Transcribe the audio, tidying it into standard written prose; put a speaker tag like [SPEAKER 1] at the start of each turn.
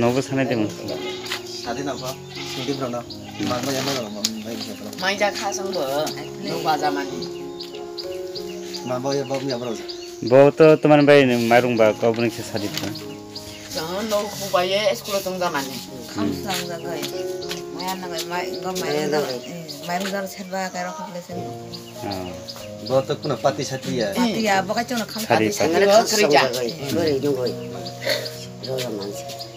[SPEAKER 1] 너무 산에 되면
[SPEAKER 2] 사대 나와 신기브라나 만만 야마나
[SPEAKER 3] 마이자 가성버 누가자만이
[SPEAKER 2] 만바야 바음 야브라
[SPEAKER 1] 뭐또 또만 바이 마룽 바 거부는 게 사디다
[SPEAKER 3] 저는 너 후바에 스쿨로 동자만이
[SPEAKER 4] 감상자가 마야나가 이거 마야나가 serba karo komplesen
[SPEAKER 2] 뭐 떡구나 파티 사티야
[SPEAKER 4] pati ya boka chono kham
[SPEAKER 1] 사디
[SPEAKER 3] 생각을 큰 그리자
[SPEAKER 5] 그래 이런 거 이거야 많지.